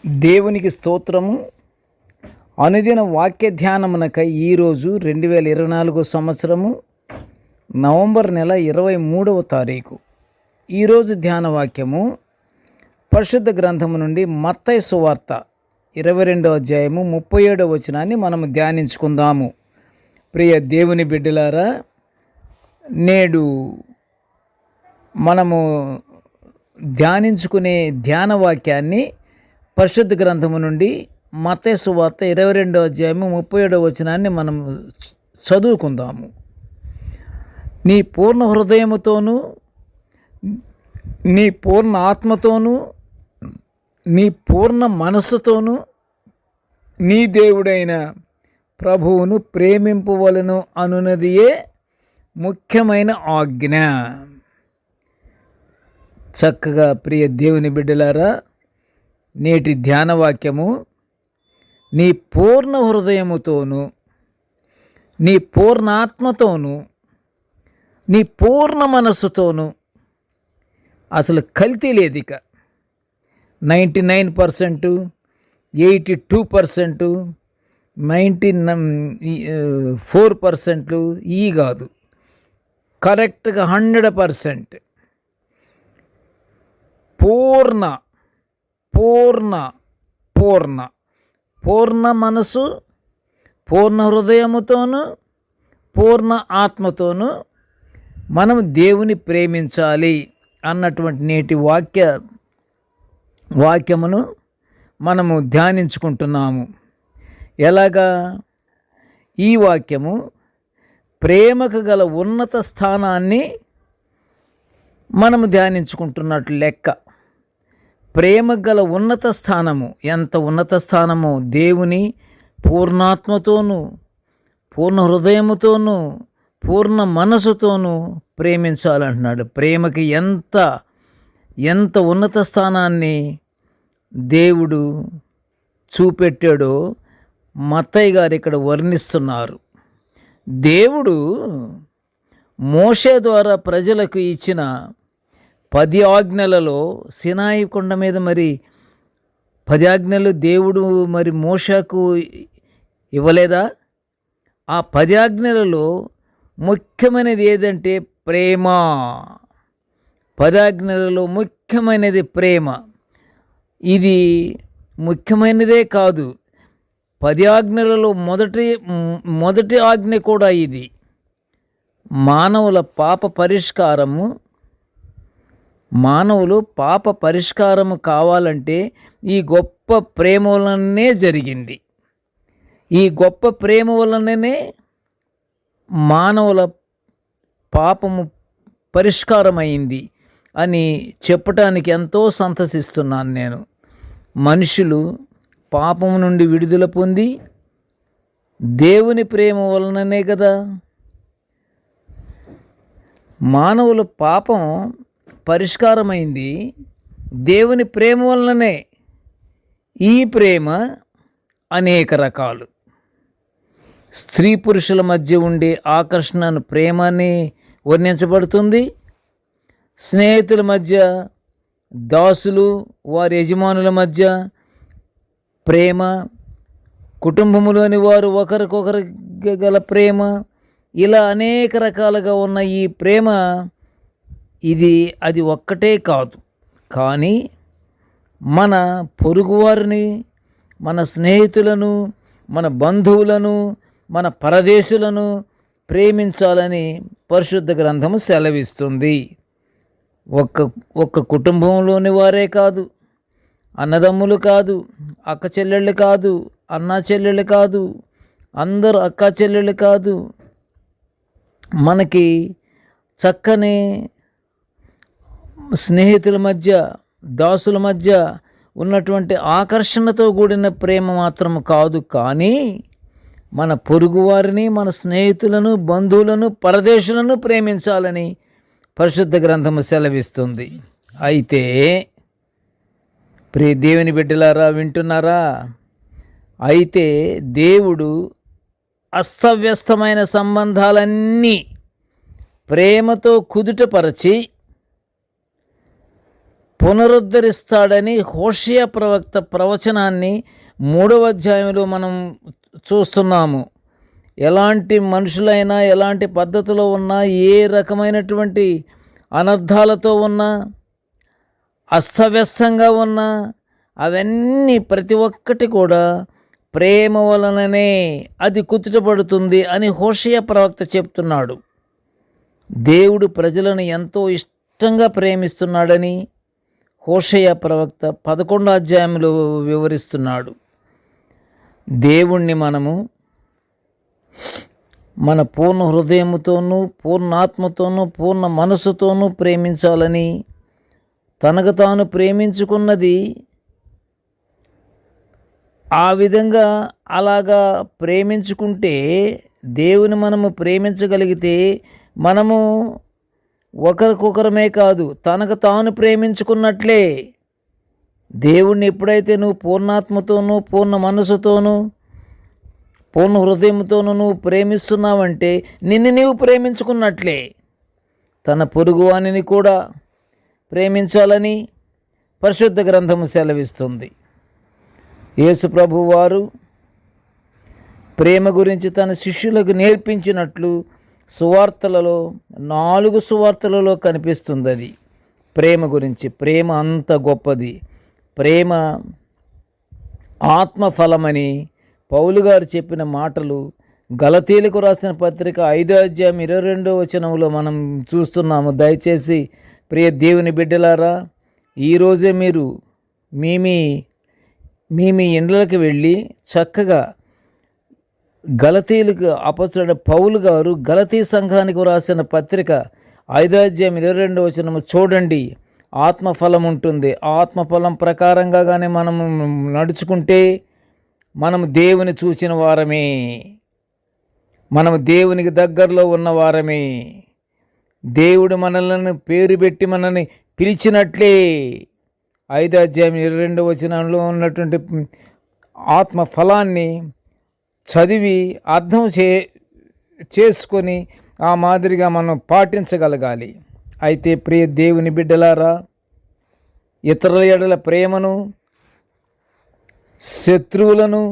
దేవునికి స్తోత్రము. అనుదిన వాక్య ధ్యానమునకై ఈరోజు 2024 సంవత్సరము నవంబర్ నెల 23వ తారీఖు. ఈరోజు ధ్యాన వాక్యము పరిశుద్ధ గ్రంథము నుండి మత్తయి సువార్త 22వ అధ్యాయము 37వ వచనాన్ని మనము ధ్యానించుకుందాము. ప్రియ దేవుని బిడ్డలారా, నేడు మనము ధ్యానించుకునే ధ్యాన వాక్యాన్ని పరిశుద్ధ గ్రంథము నుండి మత్తయి సువార్త 22వ అధ్యాయము 37వ వచనాన్ని మనం చదువుకుందాము. నీ పూర్ణ హృదయముతోనూ, నీ పూర్ణ ఆత్మతోనూ, నీ పూర్ణ మనస్సుతోనూ నీ దేవుడైన ప్రభువును ప్రేమింపవలెను అనునదియే ముఖ్యమైన ఆజ్ఞ. చక్కగా ప్రియ దేవుని బిడ్డలారా, నేటి ధ్యాన వాక్యము నీ పూర్ణ హృదయముతోనూ, నీ పూర్ణ ఆత్మతోనూ, నీ పూర్ణ మనస్సుతోనూ, అసలు కల్తీ లేదు. ఇక 99%, 82%, 94% ఈ కాదు, కరెక్ట్గా 100% పూర్ణ పూర్ణ పూర్ణ పూర్ణ మనసు, పూర్ణ హృదయముతోనూ, పూర్ణ ఆత్మతోనూ మనం దేవుని ప్రేమించాలి అన్నటువంటి నేటి వాక్యమును మనము ధ్యానించుకుంటున్నాము. ఎలాగా? ఈ వాక్యము ప్రేమకు గల ఉన్నత స్థానాన్ని మనము ధ్యానించుకుంటున్నట్లు లెక్క. ప్రేమ గల ఉన్నత స్థానము, ఎంత ఉన్నత స్థానమో! దేవుని పూర్ణాత్మతోనూ, పూర్ణ హృదయముతోనూ, పూర్ణ మనసుతోనూ ప్రేమించాలంటున్నాడు. ప్రేమకి ఎంత ఉన్నత స్థానాన్ని దేవుడు చూపెట్టాడో మత్తయి గారు ఇక్కడ వర్ణిస్తున్నారు. దేవుడు మోషే ద్వారా ప్రజలకు ఇచ్చిన 10 ఆజ్ఞలలో సినాయి కొండ మీద 10 ఆజ్ఞలు దేవుడు మోషేకు ఇవ్వలేదా? ఆ 10 ఆజ్ఞలలో ముఖ్యమైనది ఏదంటే ప్రేమ. 10 ఆజ్ఞలలో ముఖ్యమైనది ప్రేమ. ఇది ముఖ్యమైనదే కాదు, 10 ఆజ్ఞలలో మొదటి ఆజ్ఞ కూడా ఇది. మానవులు పాప పరిష్కారము కావాలంటే ఈ గొప్ప ప్రేమ వలననే జరిగింది. ఈ గొప్ప ప్రేమ వలననే మానవుల పాపము పరిష్కారమైంది అని చెప్పటానికి ఎంతో సంతసిస్తున్నాను నేను. మనుషులు పాపము నుండి విడుదల పొంది దేవుని ప్రేమ వలననే కదా. మానవుల పాపం పరిష్కారమైంది దేవుని ప్రేమ వలననే. ఈ ప్రేమ అనేక రకాలు. స్త్రీ పురుషుల మధ్య ఉండే ఆకర్షణను ప్రేమని వర్ణించబడుతుంది. స్నేహితుల మధ్య, దాసులు వారి యజమానుల మధ్య ప్రేమ, కుటుంబంలోని వారు ఒకరికొకరు గల ప్రేమ, ఇలా అనేక రకాలుగా ఉన్న ఈ ప్రేమ అది ఒక్కటే కాదు. కానీ మన పొరుగువారిని, మన స్నేహితులను, మన బంధువులను, మన పరదేశులను ప్రేమించాలని పరిశుద్ధ గ్రంథము సెలవిస్తుంది. ఒక్క కుటుంబంలోని వారే కాదు, అన్నదమ్ములు కాదు, అక్క చెల్లెళ్ళు కాదు, అన్నా చెల్లెళ్ళు కాదు, అందరూ అక్క చెల్లెళ్ళు కాదు, మనకి చక్కని స్నేహితుల మధ్య, దాసుల మధ్య ఉన్నటువంటి ఆకర్షణతో కూడిన ప్రేమ మాత్రం కాదు. కానీ మన పొరుగువారిని, మన స్నేహితులను, బంధువులను, పరదేశులను ప్రేమించాలని పరిశుద్ధ గ్రంథము సెలవిస్తుంది. అయితే ప్రియ దేవుని బిడ్డలారా, వింటున్నారా? అయితే దేవుడు అస్తవ్యస్తమైన సంబంధాలన్నీ ప్రేమతో కుదుటపరచి పునరుద్ధరిస్తాడని హోషేయ ప్రవక్త ప్రవచనాన్ని 3వ అధ్యాయంలో మనం చూస్తున్నాము. ఎలాంటి మనుషులైనా, ఎలాంటి పద్ధతిలో ఉన్నా, ఏ రకమైనటువంటి అనర్థాలతో ఉన్నా, అస్తవ్యస్తంగా ఉన్నా, అవన్నీ ప్రతి ఒక్కటి కూడా ప్రేమ వలననే అది కుదుటపడుతుంది అని హోషేయ ప్రవక్త చెప్తున్నాడు. దేవుడు ప్రజలను ఎంతో ఇష్టంగా ప్రేమిస్తున్నాడని హోషేయ ప్రవక్త 11వ అధ్యాయంలో వివరిస్తున్నాడు. దేవుణ్ణి మనము మన పూర్ణ హృదయముతోనూ, పూర్ణాత్మతోనూ, పూర్ణ మనసుతోనూ ప్రేమించాలని, తనకు తాను ప్రేమించుకున్నది ఆ విధంగా అలాగా ప్రేమించుకుంటే, దేవుని మనము ప్రేమించగలిగితే మనము ఒకరికొకరమే కాదు, తనకు తాను ప్రేమించుకున్నట్లే. దేవుణ్ణి ఎప్పుడైతే నువ్వు పూర్ణాత్మతోనూ, పూర్ణ మనసుతోనూ, పూర్ణ హృదయంతోనూ నువ్వు ప్రేమిస్తున్నావంటే నిన్ను నీవు ప్రేమించుకున్నట్లే. తన పొరుగువానిని కూడా ప్రేమించాలని పరిశుద్ధ గ్రంథము సెలవిస్తుంది. యేసు ప్రభువు వారు ప్రేమ గురించి తన శిష్యులకు నేర్పించినట్లు సువార్తలలో 4 సువార్తలలో కనిపిస్తుంది. అది ప్రేమ గురించి. ప్రేమ అంత గొప్పది. ప్రేమ ఆత్మఫలమని పౌలు గారు చెప్పిన మాటలు గలతీలకు రాసిన పత్రిక 5వ అధ్యాయం 22వ వచనంలో మనం చూస్తున్నాము. దయచేసి ప్రియ దేవుని బిడ్డలారా, ఈరోజే మీరు మీ ఇండ్లకి వెళ్ళి చక్కగా గలతీలకు అపొస్తలుడైన పౌలు గారు గలతీ సంఘానికి రాసిన పత్రిక 5వ అధ్యాయం 22వ వచనము చూడండి. ఆత్మఫలం ఉంటుంది. ఆత్మఫలం ప్రకారంగానే మనము నడుచుకుంటే మనము దేవుని చూచిన వారమే, మనము దేవునికి దగ్గరలో ఉన్నవారమే. దేవుడు మనల్ని పేరు పెట్టి మనల్ని పిలిచినట్లే 5వ అధ్యాయం 22వ వచనంలో ఉన్నటువంటి ఆత్మ ఫలాన్ని చదివి అర్థం చేసుకొని ఆ మాదిరిగా మనం పాటించగలగాలి. అయితే ప్రియ దేవుని బిడ్డలారా, ఇతరుల ఎడల ప్రేమను, శత్రువులను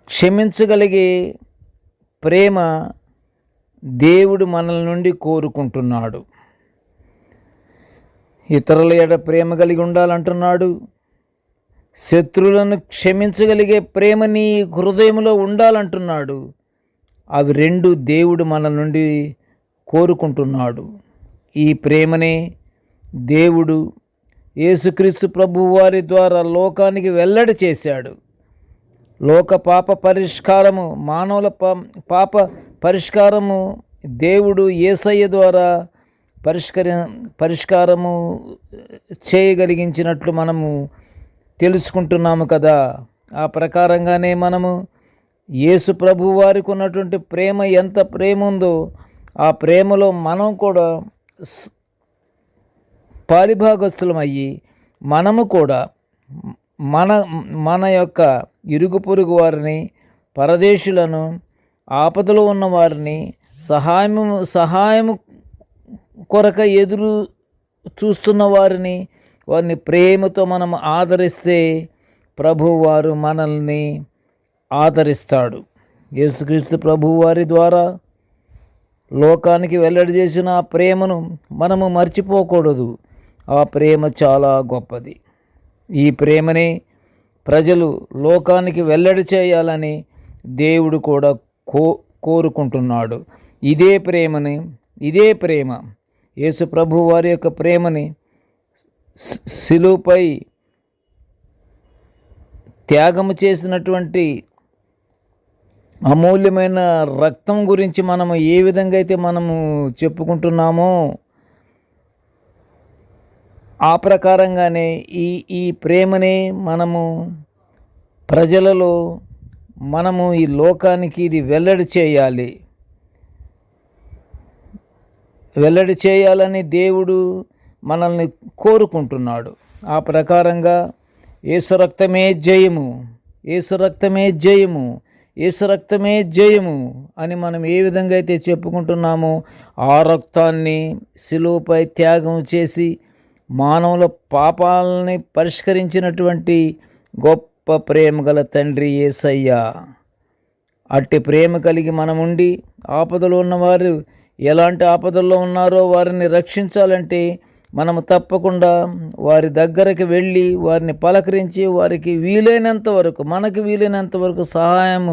క్షమించగలిగే ప్రేమ దేవుడు మనల నుండి కోరుకుంటున్నాడు. ఇతరుల ఎడల ప్రేమ కలిగి ఉండాలంటున్నాడు. శత్రువులను క్షమించగలిగే ప్రేమ నీ హృదయంలో ఉండాలంటున్నాడు. అవి రెండు దేవుడు మన నుండి కోరుకుంటున్నాడు. ఈ ప్రేమనే దేవుడు యేసుక్రీస్తు ప్రభువు వారి ద్వారా లోకానికి వెల్లడి చేశాడు. లోక పాప పరిష్కారము, మానవుల పాప పరిష్కారము దేవుడు యేసయ్య ద్వారా పరిష్కారము చేయగలిగించినట్లు మనము తెలుసుకుంటున్నాము కదా. ఆ ప్రకారంగానే మనము యేసు ప్రభు వారికి ఉన్నటువంటి ప్రేమ ఎంత ప్రేమ ఉందో ఆ ప్రేమలో మనం కూడా పాలిభాగస్తులమయ్యి మనము కూడా మన యొక్క ఇరుగు పొరుగు వారిని, పరదేశులను, ఆపదలో ఉన్న వారిని, సహాయము కొరక ఎదురు చూస్తున్న వారిని ప్రేమతో మనం ఆదరిస్తే ప్రభువు వారు మనల్ని ఆదరిస్తాడు. యేసుక్రీస్తు ప్రభువు వారి ద్వారా లోకానికి వెల్లడి చేసిన ఆ ప్రేమను మనము మర్చిపోకూడదు. ఆ ప్రేమ చాలా గొప్పది. ఈ ప్రేమని ప్రజలు లోకానికి వెల్లడి చేయాలని దేవుడు కూడా కోరుకుంటున్నాడు. ఇదే ప్రేమ యేసు ప్రభు వారి యొక్క ప్రేమని శిలువపై త్యాగము చేసినటువంటి అమూల్యమైన రక్తం గురించి మనము ఏ విధంగా అయితే మనము చెప్పుకుంటున్నామో ఆ ప్రకారంగానే ఈ ప్రేమనే మనము ప్రజలలో మనము ఈ లోకానికి ఇది వెల్లడి చేయాలని దేవుడు మనల్ని కోరుకుంటున్నాడు. ఆ ప్రకారంగా యేసు రక్తమే జయము, యేసు రక్తమే జయము, యేసు రక్తమే జయము అని మనం ఏ విధంగా అయితే చెప్పుకుంటున్నామో ఆ రక్తాన్ని శిలువపై త్యాగం చేసి మానవుల పాపాలని పరిష్కరించినటువంటి గొప్ప ప్రేమ గల తండ్రి యేసయ్య. అట్టి ప్రేమ కలిగి మనముండి ఆపదలో ఉన్నవారు ఎలాంటి ఆపదల్లో ఉన్నారో వారిని రక్షించాలంటే మనము తప్పకుండా వారి దగ్గరికి వెళ్ళి వారిని పలకరించి వారికి మనకు వీలైనంత వరకు సహాయం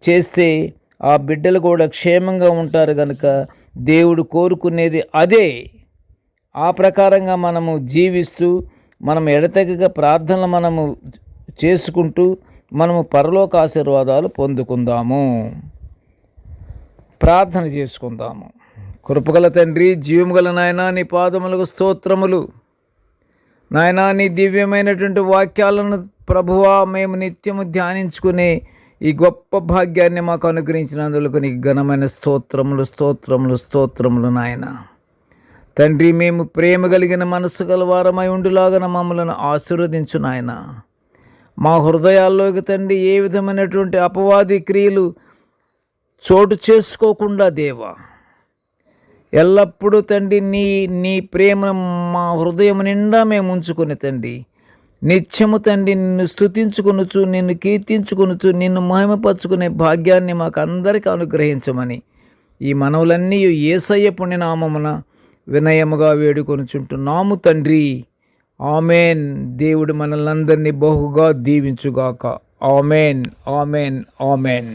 చేస్తే ఆ బిడ్డలు కూడా క్షేమంగా ఉంటారు కనుక దేవుడు కోరుకునేది అదే. ఆ ప్రకారంగా మనము జీవిస్తూ మనం ఎడతెగక ప్రార్థనలు మనము చేసుకుంటూ మనము పరలోక ఆశీర్వాదాలు పొందుకుందాము. ప్రార్థన చేసుకుందాము. కృపగల తండ్రి, జీవము గల నాయనా, నీ పాదములకు స్తోత్రములు. నాయనా, నీ దివ్యమైనటువంటి వాక్యాలను ప్రభువా మేము నిత్యము ధ్యానించుకునే ఈ గొప్ప భాగ్యాన్ని మాకు అనుగ్రహించినందుకు నీకు ఘనమైన స్తోత్రములు స్తోత్రములు స్తోత్రములు నాయన. తండ్రి, మేము ప్రేమ కలిగిన మనసు గలవారమై ఉండులాగన మమ్మలను ఆశీర్వదించు నాయన. మా హృదయాల్లోకి తండ్రి ఏ విధమైనటువంటి అపవాది క్రియలు చోటు చేసుకోకుండా దేవా, ఎల్లప్పుడూ తండ్రి నీ ప్రేమను మా హృదయం నిండా మేము ఉంచుకుని తండ్రి నిత్యము తండ్రి నిన్ను స్తుతించుకొనుచు, నిన్ను కీర్తించుకొనుచు, నిన్ను మహిమపరచుకునే భాగ్యాన్ని మాకు అందరికీ అనుగ్రహించమని ఈ మనవులన్నీ యేసయ్య పుణ్యనామమున వినయముగా వేడుకొనుచుంటున్నాము తండ్రి. ఆమెన్. దేవుడు మనల్నందరినీ బహుగా దీవించుగాక. Amen, amen, amen.